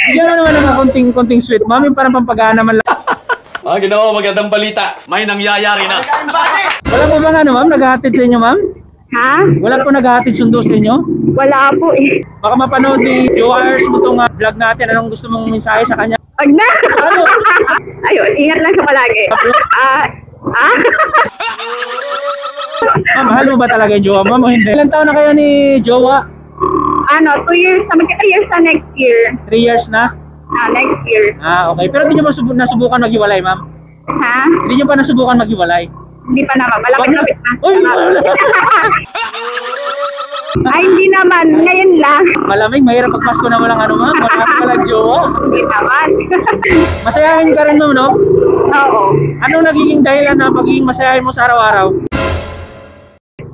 Bigyan mo naman ng konting sweet, ma'am. Yung parang pampagana man lang. Ginawa, magandang balita. May nangyayari na. Wala po bang ano, ma'am? Naghahatid sa inyo, ma'am? Ha? Wala po naghahatid sundo sa inyo? Wala po eh. Baka mapanood ni Joars mo itong vlog natin. Anong gusto mong mensahe sa kanya? Wag na! Ano? Ayun, ingat lang sa palagi. Ma'am, mahal mo ba talaga yung jowa mo? Hindi. Ilan taon na kayo ni jowa? Ano, 2 years na, magkita years na next year. 3 years na? Next year. Okay. Pero hindi nyo ba nasubukan maghiwalay, ma'am? Ha? Hindi nyo pa nasubukan maghiwalay? Hindi pa naman, malapit-lapit na. Uy! Ay, hindi naman, ngayon lang. Malamig, mahirap pag Pasko na walang ano, ma'am. Wala ka walang jowa. Hindi naman. Masayahin ka rin, ma'am, no? Oo. Anong nagiging dahilan na pagiging masayahin mo sa araw-araw?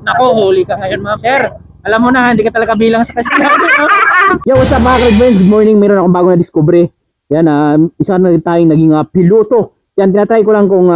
Nako, huli ka ngayon, ma'am. Sir, alam mo na, hindi ka talaga bilang sa kasiyahan. Yo, what's up mga friends? Good morning. Meron akong bago na discovery. Yan, isa na tayong naging piloto. Yan, tinatry ko lang kung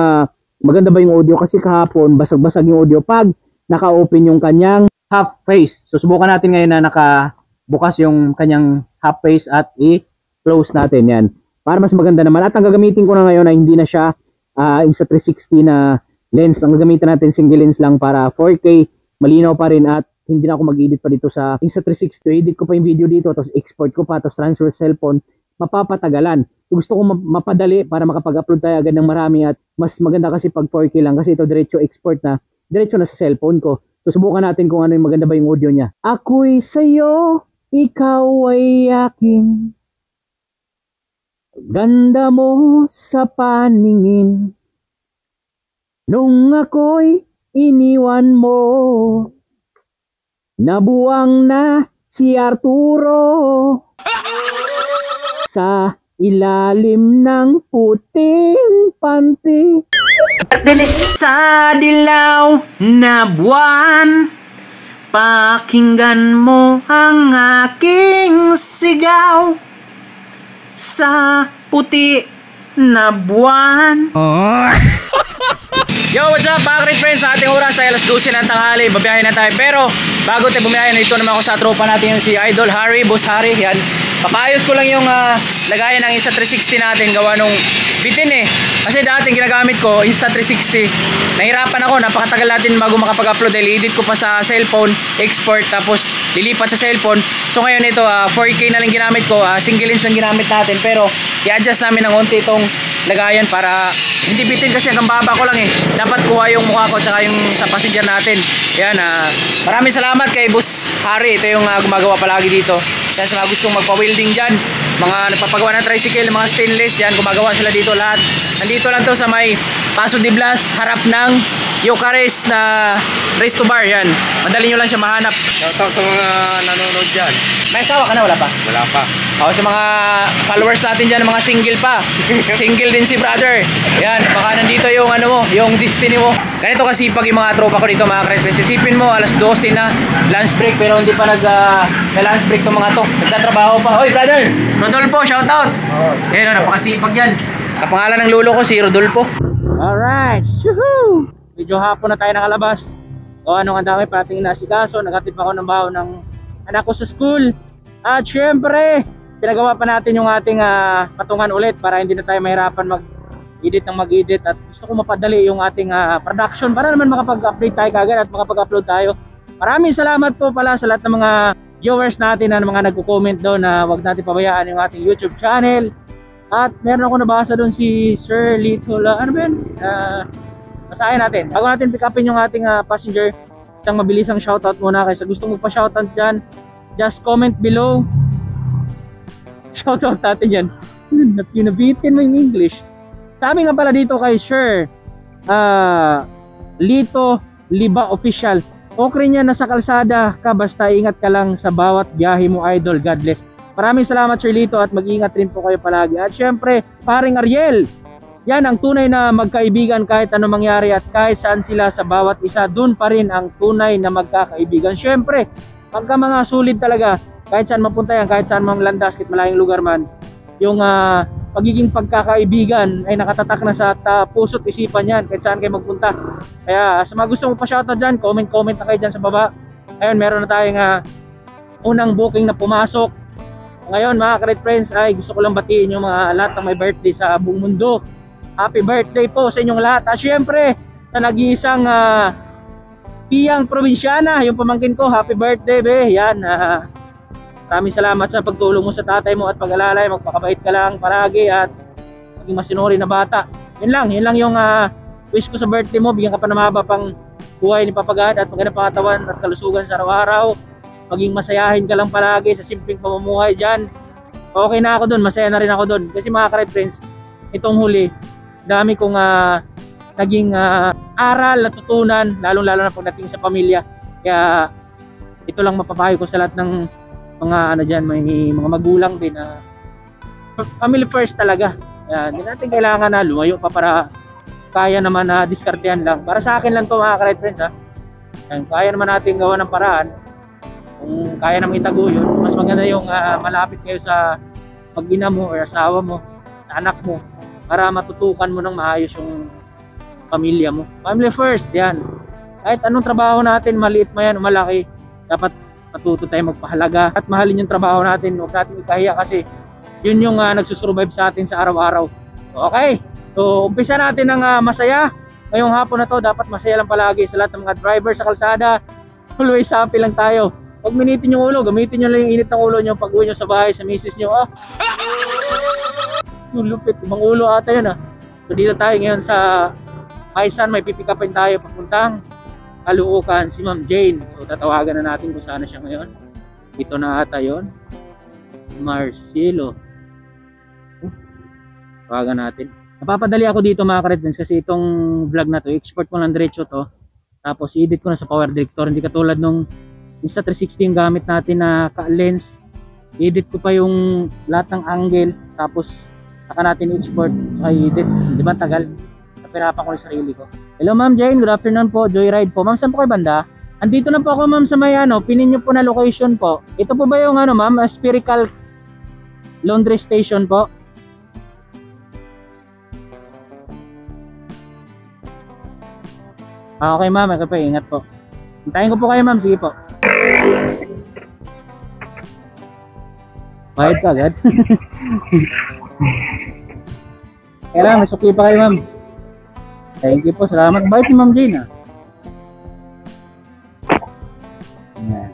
maganda ba yung audio kasi kahapon, basag-basag yung audio pag naka-open yung kanyang half face. So, subukan natin ngayon na nakabukas yung kanyang half face at i-close natin. Yan. Para mas maganda naman. At ang gagamitin ko na ngayon ay hindi na siya Insta360 na lens. Ang gagamitin natin single lens lang para 4K. Malinaw pa rin at hindi na ako mag-edit pa dito sa Insta360. Edit ko pa yung video dito, tapos export ko pa, tapos transfer cellphone, mapapatagalan. Gusto ko mapadali para makapag-upload tayo agad ng marami at mas maganda kasi pag 4K lang kasi ito diretso export na, diretso na sa cellphone ko. So subukan natin kung ano yung maganda ba yung audio niya. Ako'y sa'yo, ikaw ay akin. Ganda mo sa paningin. Nung ako'y iniwan mo. Nabuwang na si Arturo sa ilalim ng puting panty. Sa dilaw na buwan, pakinggan mo ang aking sigaw. Sa puti na buwan. Yo, what's up mga great friends? Sa ating oras ay alas 12 ng tanghali, babiyahin na tayo. Pero bago tayo bumiyahin, ito naman ako sa tropa natin yung si Idol Harry, Boss Harry. Yan, papaayos ko lang yung lagayan ng Insta360 natin, gawa nung bitin eh. Kasi dati ginagamit ko Insta360, nahirapan ako, napakatagal natin bago makapag-upload dahil edit ko pa sa cellphone, export, tapos lilipat sa cellphone. So ngayon ito, 4K na lang ginamit ko, single lens lang ginamit natin. Pero i-adjust namin ng konti itong lagayan para hindi bitin kasi hanggang baba ko lang eh. Dapat kuha yung mukha ko tsaka yung sa passenger natin. Yan, maraming salamat kay Boss Harry. Ito yung gumagawa palagi dito. Yan, sa mga gustong magpa-welding dyan, mga nagpapagawa ng tricycle, mga stainless, yan, gumagawa sila dito lahat. Nandito lang to sa may Paso de Blas, harap ng Eucharis na Resto Bar. Yan, madali nyo lang siya mahanap. Shoutout sa mga nanonood dyan. May asawa ka na? Wala pa? Wala pa. Sa mga followers natin dyan, mga single pa. Single din si brother. Yan, baka nandito yung ano mo, yung destiny mo. Ganito kasi pag yung mga tropa ko dito, mga friends. Isipin mo, alas 12 na, lunch break, pero hindi pa nag-lunch break itong mga to. Nagtatrabaho pa. Hoy, brother! Rodolfo, shoutout! Yan, napakasipag yan. Kapangalan ng lolo ko, si Rodolfo. Alright! Woohoo! Medyo hapon na tayo nakalabas. Anong ang dami pa ating inasikaso. Nagatid pa ako ng baho ng anak ko sa school. At syempre, pinagawa pa natin yung ating patungan ulit para hindi na tayo mahirapan mag-edit ng mag-edit. At gusto ko mapadali yung ating production para naman makapag-update tayo kagad at makapag-upload tayo. Maraming salamat po pala sa lahat ng mga viewers natin na mga nagko-comment doon na wag natin pabayaan yung ating YouTube channel. At meron ako nabasa doon si Sir Lito. Ano ba yun? Basahin natin. Bago natin pick upin yung ating passenger, isang mabilisang shoutout muna. Kaysa gusto mo pa shoutout dyan, just comment below. Shoutout natin yan. Nabitin mo yung English. Sabi nga pala dito kay Sir Lito Liba Official. Okay niya, nasa kalsada ka, basta ingat ka lang sa bawat biyahe mo, idol. God bless. Maraming salamat Sir Lito at mag-ingat rin po kayo palagi. At syempre, paring Ariel, yan ang tunay na magkaibigan kahit ano mangyari at kahit saan sila sa bawat isa, dun pa rin ang tunay na magkakaibigan. Syempre, pagka mga sulit talaga, kahit saan mapunta yan, kahit saan mang landas, kahit malayong lugar man, yung pagiging pagkakaibigan ay nakatatak na sa puso't isipan yan kahit saan kayo magpunta. Kaya sa mga gusto mo pa shoutout dyan, comment na kayo dyan sa baba. Ayun, meron na tayong unang booking na pumasok. Ngayon mga ka-Red Friends ay gusto ko lang batiin yung mga lahat ng may birthday sa buong mundo. Happy birthday po sa inyong lahat. At syempre sa nag-iisang piyang probinsyana, yung pamangkin ko, happy birthday be. Yan, maraming salamat sa pagtulong mo sa tatay mo at pag-alalay. Magpakabait ka lang palagi at maging masinuri na bata. Yun lang yung wish ko sa birthday mo. Bigyan ka pa ng mahaba pang buhay ni Papa God at magandang pangatawan at kalusugan sa araw-araw. Maging masayahin ka lang palagi sa simpleng pamumuhay dyan. Okay na ako dun, masaya na rin ako dun. Kasi mga ka-Red Friends, itong huli, dami kong naging aral, natutunan, lalong-lalo na pagdating sa pamilya. Kaya ito lang mapapayo ko sa lahat ng mga dyan, may mga magulang din na family first talaga. Kaya hindi natin kailangan na lumayo pa para kaya naman na diskartehan lang. Para sa akin lang to mga ka-Red Friends Yan, kaya naman natin gawa ng paraan. Kung kaya naman itago yun, mas maganda yung malapit kayo sa mag-ina mo o asawa mo, sa anak mo, para matutukan mo ng maayos yung pamilya mo. Family first, yan. Kahit anong trabaho natin, maliit man yan o malaki, dapat matuto tayo magpahalaga at mahalin yung trabaho natin. Huwag natin ikahiya kasi yun yung nagsusurvive sa atin sa araw-araw. Okay, so umpisa natin ng masaya. Ngayong hapon na to, dapat masaya lang palagi sa lahat ng mga driver sa kalsada. Always happy lang tayo. Pag minitin yung ulo, gamitin nyo lang yung init ng ulo nyo pag uwi nyo sa bahay, sa misis nyo. Yung lupit, ibang ulo ata yun So dito tayo ngayon sa Maisan, may pipikapin tayo papuntang Caloocan, si Ma'am Jane. So tatawagan na natin kung saan siya ngayon. Dito na ata yun. Marcelo. Tawagan natin. Napapadali ako dito mga ka-Red Friends kasi itong vlog na to, export ko lang diretso to. Tapos edit ko na sa Power Director. Hindi katulad nung Insta360 yung gamit natin na lens. Edit ko pa yung lahat ng angle. Tapos saka natin export. Saka edit. Di ba tagal? Napirapan ko yung sarili ko. Hello Ma'am Jane, good afternoon po. Joyride po. Ma'am, saan po kayo banda? Andito na po ako ma'am sa may pinin nyo po na location po. Ito po ba yung ma'am, Spherical Laundry Station po? Okay ma'am, okay po, ingat po. Hintayin ko po kayo ma'am, sige po. Bayad ka agad? Kailangan, may sukli pa kayo ma'am. Thank you po, salamat. Bayad ni Ma'am Jane Ayan.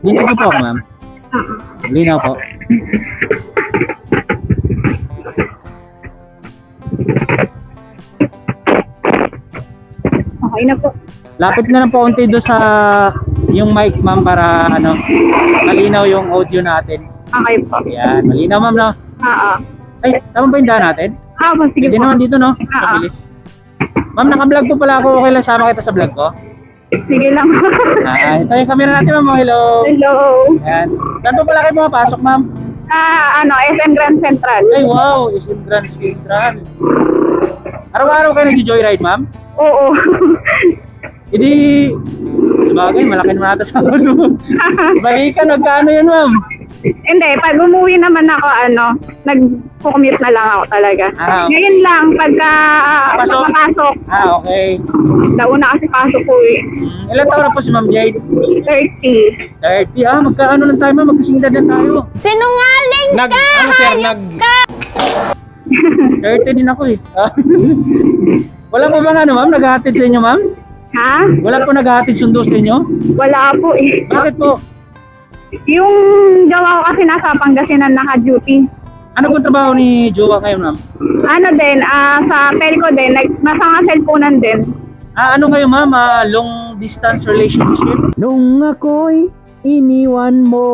Dito po po ma'am. Linaw po. Okay na po. Lapit na lang po unti doon sa yung mic ma'am para malinaw yung audio natin. Okay po. Ayan, malinaw ma'am no? Oo. Ay, tama ba yung daan natin? Sige Hindi po. naman dito no? Mabilis. Ma'am, naka-vlog po pala ako. Okay lang, sama kita sa vlog ko. Sige lang. Ito yung camera natin ma'am. Hello. Hello. Ayan. Saan po pala kayo pumapasok ma'am? SM Grand Central. Ay wow, SM Grand Central. Araw-araw kayo nag-joyride ma'am? Oo. Hindi, sabagay, malaki naman ata sa ulo. Balikan, magkano yun ma'am? Hindi, pag umuwi naman ako, nag-commute na lang ako talaga. Okay. Ngayon lang, pagka makapasok, Okay. nauna kasi pasok ko Ilan taon na po si Ma'am Jade? 30. 30. Magkaano lang tayo ma'am, magkasingdad lang tayo. Sinungaling ka! 30 din ako eh. Wala po bang ma'am, naghahatid sa inyo ma'am? Ha? Wala po naghahatid sundo sa inyo? Wala po eh. Bakit po? Yung jowa ko kasi nasa Pangasinan naka-duty. Ano po trabaho ni Jowa ngayon ma'am? Sa telco din, nasa nga cellphone din. Ano kayo ma'am? Long distance relationship? Nung ako'y iniwan mo,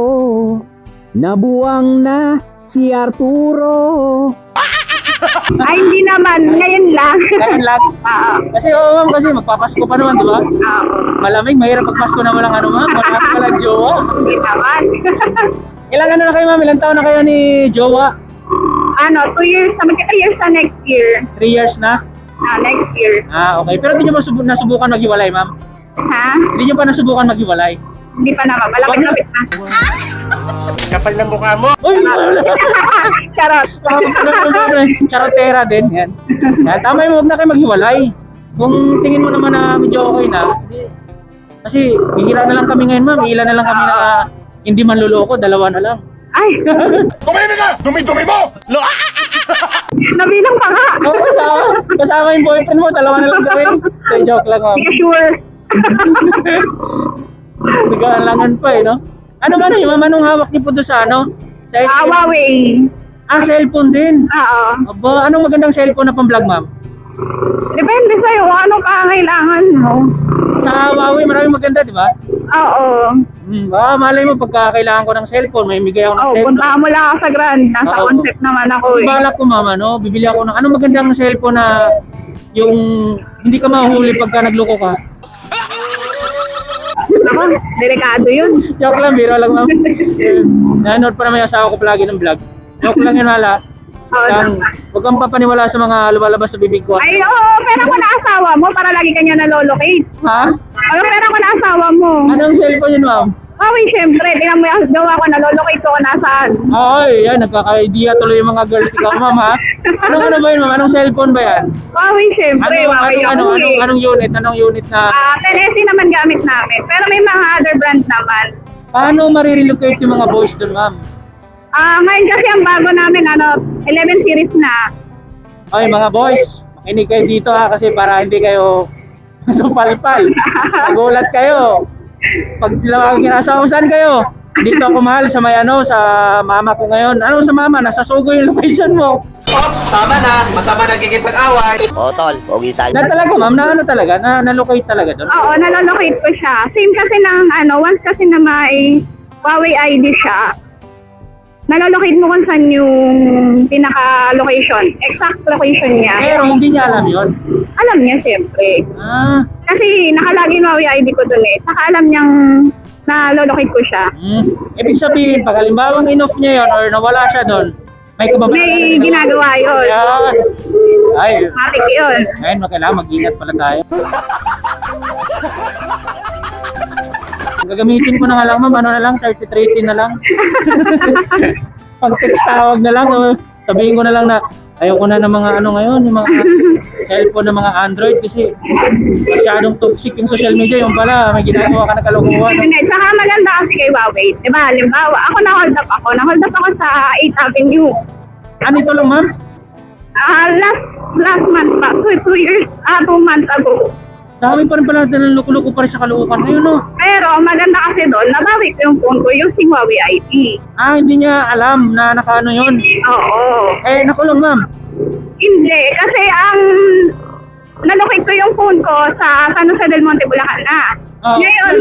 nabuwang na si Arturo. Ay, hindi naman. Ngayon lang. Ngayon lang? Kasi ma'am, kasi magpapasko pa naman, di ba? Malamig, mahirap magpasko na walang ma'am. Wala ka lang Jowa. Hindi naman. Ilang na kayo ma'am? Ilang taon na kayo ni Jowa? 2 years. Magkita years na next year. 3 years na? Next year. Okay. Pero hindi nyo ba nasubukan maghiwalay ma'am? Ha? Hindi nyo pa nasubukan maghiwalay? Hindi pa naman. Malapit-lapit na. Kapal ng mukha mo. Uy! Charot. Charotera din. Yan. Tama yung huwag na kayo maghiwalay. Kung tingin mo naman na medyo okay na, Kasi bihira na lang kami ngayon, ma'am. Ilan na lang kami na hindi manluloko, dalawa na lang. Ay, Tumimik ka! Dumi-dumi mo! nabilang pa nga. Oo, kasama yung boyfriend mo, dalawa na lang kami. Say, joke lang, ma'am. Hindi ka sure. Nag-aalangan pa eh, no? Ano ba na yung ma'am? Anong hawak niyo po doon sa ano? Sa Huawei. cellphone din. Oo. Aba, anong magandang cellphone na pang-vlog, ma'am? Depende sa'yo kung anong kailangan mo. Sa Huawei, maraming maganda, di ba? Oo. Malay mo, pagka kailangan ko ng cellphone, may bigay ako ng Oh, cellphone. punta mo lang ako sa Grand. Nasa Oo. concept naman ako Kasi eh. balak ko, mama, no? Bibili ako ng, anong magandang cellphone na yung hindi ka mahuli pagka nagloko ka? Ako, delikado yun. Joke lang, biro lang, ma'am. Nanood pa naman yung asawa ko palagi ng vlog. Joke lang yun, wala. Oo. Huwag kang papaniwala sa mga lumalabas sa bibig ko. Ay, oo, pera ko na asawa mo para lagi kanya nalolocate. Ha? Ay, pera ko na asawa mo. Anong cellphone yun, ma'am? Huawei, syempre. Tingnan mo yung gawa ko, nalolocate ko nasaan. Ay, yan, nagkaka-idea tuloy yung mga girls ikaw, ma'am, ha? Ano ba yun, ma'am? Anong cellphone ba yan? Huawei, syempre. Huawei ako eh. Anong unit? Anong unit na... 10SE naman gamit namin. Pero may mga other brand naman. Paano marirelocate yung mga boys doon, ma'am? Ngayon kasi ang bago namin, 11 series na. Ay, mga boys, makinig kayo dito ha, kasi para hindi kayo sumpal-pal. Nagulat kayo. Pag tinawagin yung asawa mo, saan kayo? Dito ako mahal sa may sa mama ko ngayon. Ano sa mama? Nasa Sugo yung location mo. Ops, tama na. Masama nagkikipag-away. Oo, tol. Pogi sa'yo. Na talaga, ma'am, na ano talaga? Na-locate talaga doon? Oo, nalolocate ko siya. Same kasi ng once kasi na may Huawei ID siya, nalolocate mo kung saan yung pinaka-location, exact location niya. Pero hindi niya alam yon. Alam niya siyempre. Ah, Kasi nakalagay yung Huawei ID ko dun eh. Saka alam niyang nalolocate ko siya. Ibig sabihin, pag halimbawa in-off niya yon or nawala siya doon, may kababalagan. May ginagawa yun. Ayan. Ay, Matik yun. ngayon kailangan mag-ingat pala tayo. Gagamitin ko na nga lang, ma'am, ano na lang, 33 na lang. Pag text tawag na lang, sabihin ko na lang na ayoko na ng mga ano ngayon, yung mga cellphone ng mga Android kasi masyadong toxic yung social media, yung pala, may ginagawa ka na kalokohan. Hindi, saka maganda kasi kay Huawei. Diba, halimbawa, ako na-hold up ako. Na-hold up ako sa 8th Avenue. Ano ito lang, ma'am? Last month pa. 2 months ago. Dami pa rin pala ng loko-loko pa rin sa kalookan. Ayun, no? Pero maganda kasi doon, nabawi ko yung phone ko using Huawei ID. Ah, hindi niya alam na nakaano yun. Oo. Eh, nakulong, ma'am. Hindi, kasi ang nalocate ko yung phone ko sa San Jose del Monte, Bulacan na. Ngayon,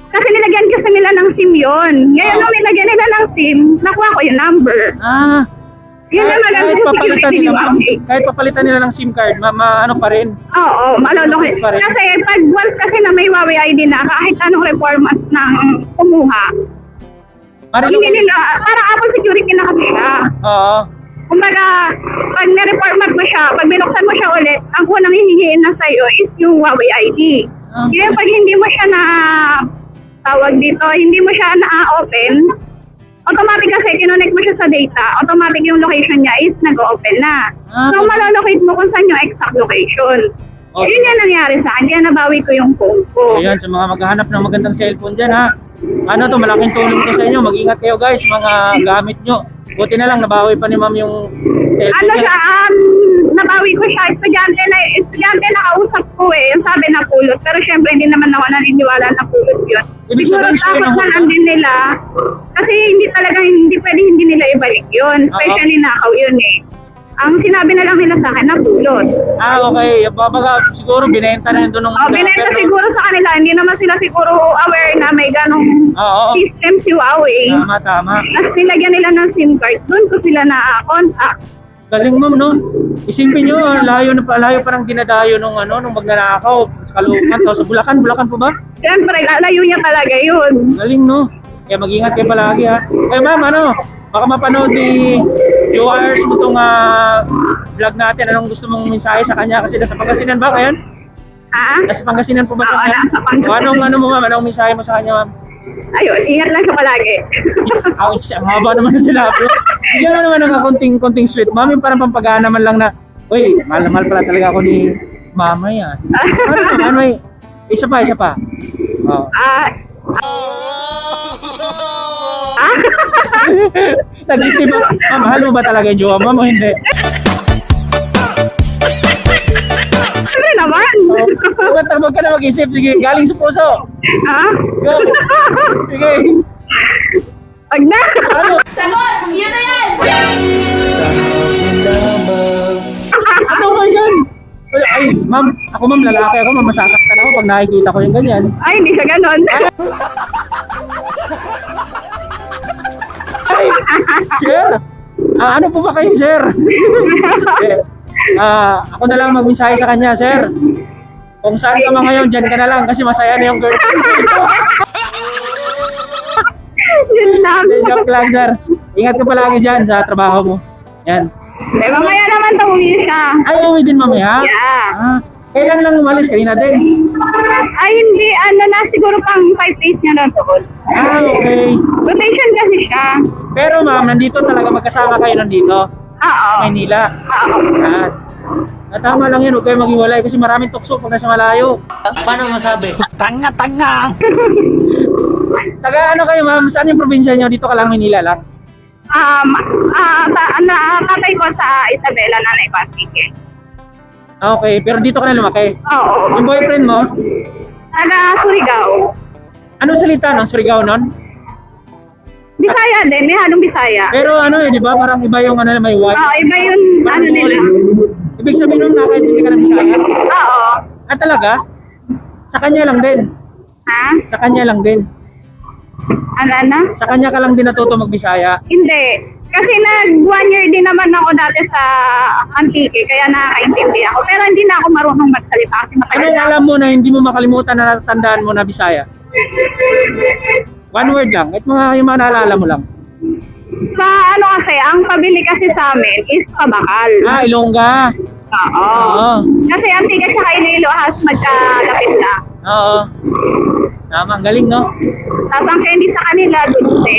kasi nilagyan kasi nila ng SIM yun. Ngayon, nung nilagyan nila ng SIM, nakuha ko yung number. Ah, Yun na maganda kahit yung papalitan security nila, ni ma'am, Huawei. kahit papalitan nila ng SIM card, ano pa rin. Oo, malolocate. Pa rin. Kasi pag once kasi na may Huawei ID na, kahit anong reformat ng kumuha, hindi nila, parang Apple security na kasi siya. Oo. Kumbaga, pag na-reformat mo siya, pag binuksan mo siya ulit, ang unang hihihiin na sa'yo is yung Huawei ID. Kaya pag hindi mo siya tawag dito, hindi mo siya na-open, automatic kasi kinonect mo siya sa data, automatic yung location niya is nag-open na. So, malolocate mo kung saan yung exact location. Okay. Yun yung nangyari sa akin, kaya nabawi ko yung phone ko. Ayan, sa mga maghahanap ng magandang cellphone dyan, ha. Ano to, malaking tulong to sa inyo. Mag-ingat kayo, guys, mga gamit nyo. Buti na lang, nabawi pa ni ma'am yung cellphone Ano niya. siya, nabawi ko siya, estudyante na kausap ko eh, yung sabi na pulot. Pero syempre, hindi naman ako naniniwala na pulot yun. Ibig Siguro sabihin, siya tapos yung na lang din nila, kasi hindi pwede hindi nila ibalik yun. Especially nakaw yun eh. Ang sinabi na lang nila sa akin na pulot. Ah, okay. Babaga, siguro binenta na yun doon ng... Binenta siguro sa kanila, hindi naman sila siguro aware na may ganong system si Huawei. Tama. Tapos nilagyan nila ng SIM card, doon ko sila na-contact. Galing, ma'am, no? Isipin nyo, layo pa ng dinadayo nung magnanakaw sa Caloocan. Sa Bulacan po ba? Siyempre, layo niya talaga yun. Galing, no? Kaya mag-ingat kayo palagi, ha? Eh, ma'am, baka mapanood ni viewers mo itong vlog natin. Anong gusto mong mensahe sa kanya? Kasi nasa Pangasinan ba ngayon? Ha? Nasa Pangasinan po ba Oo, ito? nasa Pangasinan. Anong mensahe mo sa kanya, ma'am? Ayun, ingat lang siya palagi. Ang haba naman na sila, bro. Bigyan mo naman ng konting sweet. Ma'am, yung parang pampagana naman lang na, uy, mahal pala talaga ako ni mamay, ah. Ano naman, may Isa pa, isa pa. Oh. Nag-isip mo, mahal mo ba talaga yung jowa mo? O hindi? Ano naman? Huwag ka na mag-isip. Sige, galing sa puso. Ha? Go. Sige. Wag na. Ano? Sagot! Yun na yan! Ano ba yan? Ay, ma'am, ako ma'am, lalaki ako, ma'am, masasaktan ako pag nakikita ko yung ganyan. Ay, hindi siya ganon. Ay, sir! Ano po ba kayo, sir? Ako na lang mag-mensahe sa kanya, sir. Kung saan ka man ngayon, dyan ka na lang kasi masaya na yung girlfriend ko dito. Yun lang. Joke lang, sir. Ingat ka palagi dyan sa trabaho mo. Yan. Eh, mamaya naman tawin siya. Ay, uwi din mamaya? Yeah. Kailan lang umalis? Kanina din? Ay, hindi. Ano na, siguro pang 5 days niya na doon. Okay. Rotation kasi siya. Pero ma'am, nandito talaga magkasama kayo nandito? Oo. Maynila? Oo. Yan. Tama lang yun, huwag kayo maghiwalay kasi maraming tukso pag nasa malayo. Paano masabi? Tanga-tanga. Taga ano kayo ma'am? Saan yung probinsya nyo? Dito ka lang, Maynila lang? Tatay ko sa Isabela, Nanay Pasig. Okay, pero dito ka na lumaki. Oo. Yung boyfriend mo, Taga Surigao. anong salita nun? Surigao nun? Bisaya din, may halong Bisaya. Pero ano di ba? Parang iba yung ano, may white. Oo, iba yun, ano nila. Ibig sabihin nun, nakaintindi ka ng Bisaya? Oo. Talaga? Sa kanya lang din? Ha? Sa kanya lang din? Ano? Sa kanya ka lang din natuto mag-Bisaya? Hindi. Kasi 1 year din naman ako dati sa Antique, kaya nakakaintindi ako. Pero hindi na ako marunong magsalita kasi matagal Anong na. alam mo na hindi mo makalimutan na natandaan mo na Bisaya? One word lang. At yung mga naalala mo lang. Sa ano kasi, ang pabili kasi sa amin is pabakal. Ilongga. Oo. Oo. Kasi Antique at saka Iloilo has magkalapit na. Oo. Tama, ang galing, no? Tapos ang candy sa kanila, dulce.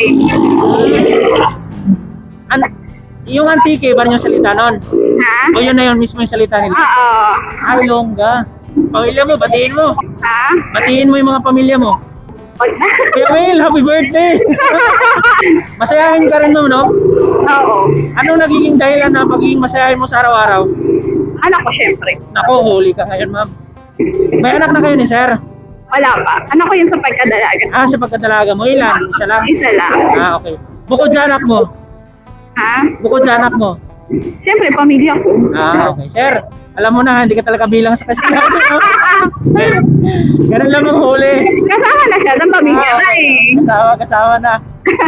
Yung Antique, ba yung salita nun? Ha? O yun na yun mismo yung salita nila? Oo. Ilongga. Pamilya mo, batiin mo. Ha? Batiin mo yung mga pamilya mo. Wag na. Kuya Will, happy birthday! Masayahin ka rin mo, no? Oo. Anong nagiging dahilan na pagiging masayahin mo sa araw-araw? Anak ko, syempre. Nako, huli ka ngayon, ma'am. May anak na kayo ni sir? Wala pa. Anak ko yun sa pagkadalaga. Sa pagkadalaga mo, ilan? Isa lang? Isa lang. Okay. Bukod sa anak mo? Ha? Bukod sa anak mo? Syempre, pamilya ko. Okay. Sir, alam mo na, hindi ka talaga bilang sa kasiyahan. Ganun lang ang huli. Kasama na siya ng pamilya na eh. Kasama na.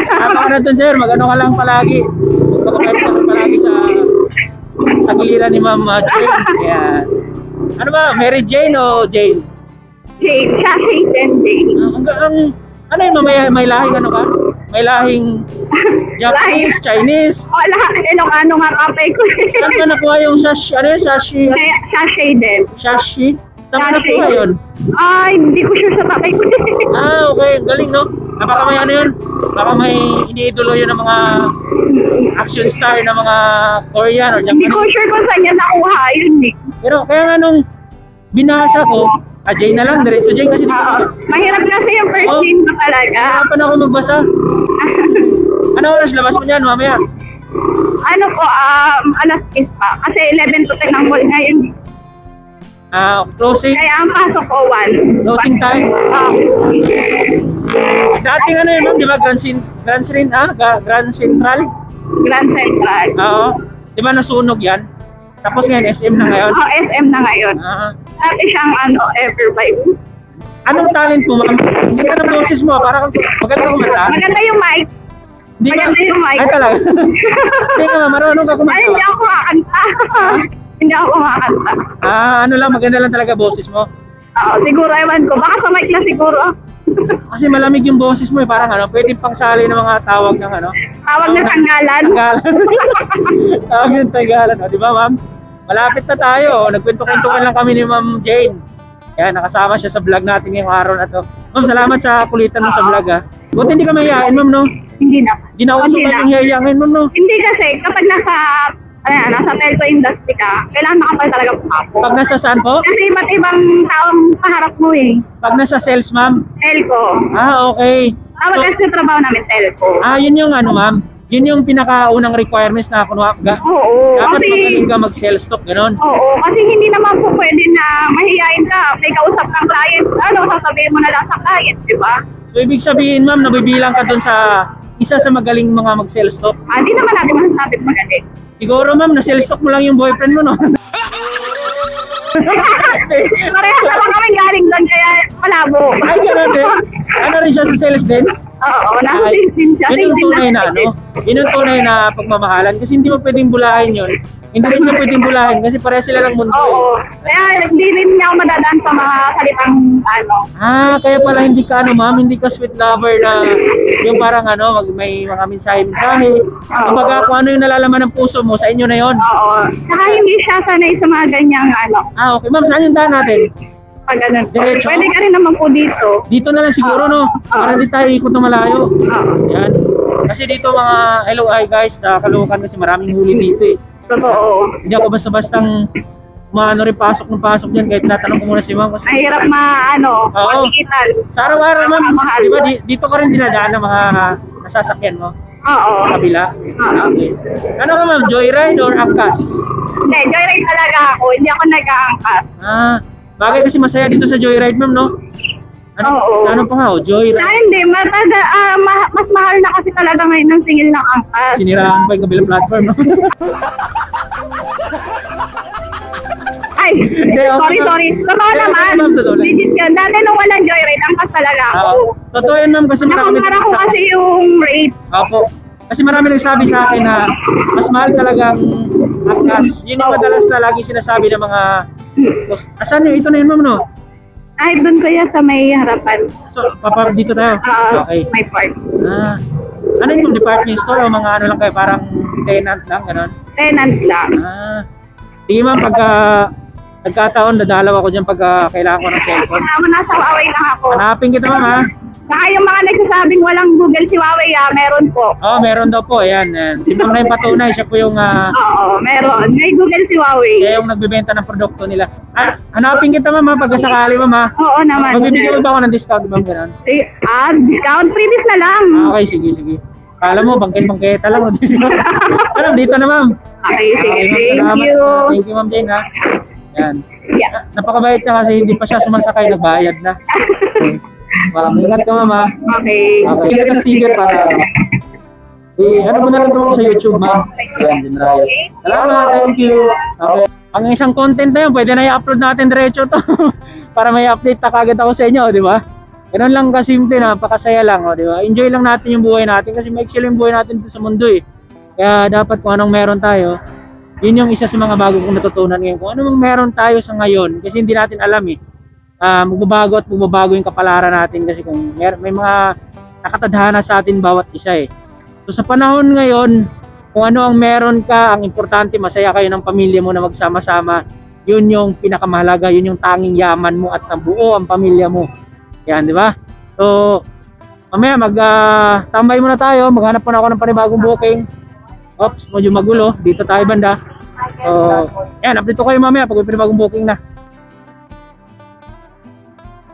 Tama ka na dun, sir. Mag-ano ka lang palagi. Mag-comment ka lang palagi sa tagiliran ni Ma'am Jane. Ayan. Ano ba? Mary Jane o Jane? Jane. Siya, Jane. Ano yun? May lahing ano ka? May lahing Japanese, Chinese. Wala. Ilocano nga kapay ko. Saan ka nakuha yung sashi? Ano yun? Sashi? Siya, din. Sashi? Saan ka nakuha yun? Ay, hindi ko sure sa tatay ko. Okay. Galing, no? Baka may ano yun? Baka may iniidolo yun ng mga action star ng mga Korean or Hindi ko Japanese. sure kung saan niya nakuha yun eh. Pero kaya nga nung binasa ko, Jane na lang, diretso Jane kasi Mahirap kasi yung first name ko talaga. Hirapan ako magbasa. Ano oras labas mo niyan mamaya? Ano po, alas 10 pa. Kasi 11 to 10 ang mall ngayon. Closing. Kaya ang pasok ko 1. Closing time. Dating ano yun, ma'am, di ba? Grand Central? Grand Central. Oo. Di ba nasunog yan? Tapos ngayon, SM na ngayon. SM na ngayon. Dati siyang Evervibe. Anong talent mo, ma'am? Maganda ng boses mo, parang maganda kumanta. Maganda yung mic. Hindi ka, Maganda yung mic. ay talaga. Hindi ka, ma'am, marunong ka kumanta. Ay, hindi ako kumakanta. Hindi ako kumakanta. Ano lang, maganda lang talaga boses mo. Siguro, ewan ko. Baka sa mic na siguro. Kasi malamig yung boses mo, parang pwedeng pangsali ng mga tawag ng Tawag na tanggalan. Tawag ng tanggalan. Di ba, ma'am? Malapit na tayo. Nagkwento-kwentuhan lang kami ni Ma'am Jane. Yan, nakasama siya sa vlog natin ngayong araw na to. Ma'am, salamat sa kulitan mo sa vlog, ha. Buti hindi ka mahihain, ma'am, no? Hindi na. Di na ako sa Hindi na. kanyang hihayain, ma'am, no? Hindi kasi, kapag nasa nasa telco industry ka, kailangan makapal talaga mukha mo. Pag nasa saan po? Kasi iba't ibang taong kaharap mo eh. Pag nasa sales, ma'am? Telco. Ah, okay. Tawag kasi yung trabaho namin, telco. Yun yung ano, ma'am? Yun yung pinakaunang requirements na kunwa, Oo. dapat Kasi, magaling ka mag-sell stock, gano'n. oo. Kasi hindi naman po pwede na mahihayin ka. May kausap ng client. Sasabihin mo na lang sa client, di ba? So, ibig sabihin, ma'am, nabibilang ka doon sa isa sa magaling mga mag-sell stock. Hindi naman natin masasabi magaling. Siguro, ma'am, na-sell stock mo lang yung boyfriend mo, no? Parehas naman kami galing doon, kaya malabo. Ay, gano'n din. Ano rin siya sa sales din? Oo, nasa Ay, sales din siya. yun yung Sales din tunay na, natin. ano? Yun yung tunay na pagmamahalan. Kasi hindi mo pwedeng bulahin yun. Hindi rin siya pwedeng bulahin kasi pareha sila lang mundo. Oo. Kaya hindi rin niya ako madadaan sa mga salitang ano. Kaya pala hindi ka ano, ma'am, hindi ka sweet lover na yung parang ano, may mga mensahe-mensahe. Kumbaga kung ano yung nalalaman ng puso mo, sa inyo na yon. Oo. Saka hindi siya sanay sa mga ganyang ano. Okay, ma'am, saan yung daan natin? Pag ganun po. Diretso? Pwede ka rin naman po dito. Dito na lang siguro, no? Para hindi tayo ikot na malayo. Oo. Yan. Kasi dito mga LOI guys, sa Caloocan kasi maraming huli dito eh. Totoo. Hindi ako basta-bastang maano rin pasok ng pasok dyan kahit natanong ko muna si ma'am. Kasi Mahirap Oo. makikitan. sa araw-araw, ma'am, Mahal. di ba dito ka rin dinadaan ng mga nasasakyan mo? Oo. Sa kabila? Oo. Okay. Ano ka, ma'am? Joyride or angkas? Hindi, joyride talaga ako. Hindi ako nag-aangkas. Bagay kasi masaya dito sa joyride, ma'am, no? Oo. Sa ano pa nga, joyride. Hindi, mas mahal na kasi talaga ngayon ng singil ng angkas. Siniraan pa yung kabilang platform, no? Ay, okay, sorry. Totoo okay, naman. ma'am, totoo lang. Legit yun. Dati nung walang joyride, angkas talaga ako. Totoo yun, ma'am, kasi marami Nakumpara ko kasi yung rate. Opo. Kasi marami nagsabi sa akin na mas mahal talagang angkas. Yun yung madalas na lagi sinasabi ng mga asan yun? Ito na yun, ma'am, no? Ay, doon kaya sa may harapan. So, dito tayo. Okay. May park. Ano yung department store o mga ano lang kayo? Parang tenant lang, gano'n? Tenant lang. Sige, ma'am, pagka nagkataon, dadalaw ako dyan pagka kailangan ko ng cellphone. Nasa Huawei lang ako. Hanapin kita, ma'am, ha? Saka yung mga nagsasabing walang Google si Huawei, meron po. Meron daw po. Ayan. Si ma'am na yung patunay. Siya po yung Oo, meron. May Google si Huawei. siya yung nagbebenta ng produkto nila. Hanapin kita, ma'am, ha? Pagka sakali, ma'am, ha? Oo naman. Mabibigyan mo ba ako ng discount, ma'am, gano'n? Discount previous na lang. Okay, sige. Kala mo, bangkay-bangketa lang. Ano, dito na, ma'am. Okay, sige. Ma'am, Thank you. Thank you, ma'am Jane, ha? Yan. Yeah. Napakabait na kasi hindi pa siya sumasakay, nagbayad na. Ingat ka, ma'am, ha? Okay. Okay, kita ka sticker para... ano mo na lang ito sa YouTube, ma'am? Yan, din Ryan. Salamat, thank you. Okay. Ang isang content na yun, pwede na i-upload natin diretso to. Para may update na kagad ako sa inyo, di ba? Ganun lang kasimple, napakasaya lang, di ba? Enjoy lang natin yung buhay natin kasi maiksi lang yung buhay natin dito sa mundo eh. Kaya dapat kung anong meron tayo, yun yung isa sa mga bago kong natutunan ngayon. Kung anong meron tayo sa ngayon, kasi hindi natin alam eh. Magbabago at magbabago yung kapalaran natin kasi kung may mga nakatadhana sa atin bawat isa eh. So sa panahon ngayon, kung ano ang meron ka, ang importante masaya kayo ng pamilya mo na magsama-sama, yun yung pinakamahalaga, yun yung tanging yaman mo at nabuo ang pamilya mo. Yan, di ba? So, mamaya tambay muna tayo, maghanap muna ako ng panibagong booking. Oops, medyo magulo, dito tayo banda. So, yan, update ko kayo mamaya pag may panibagong booking na.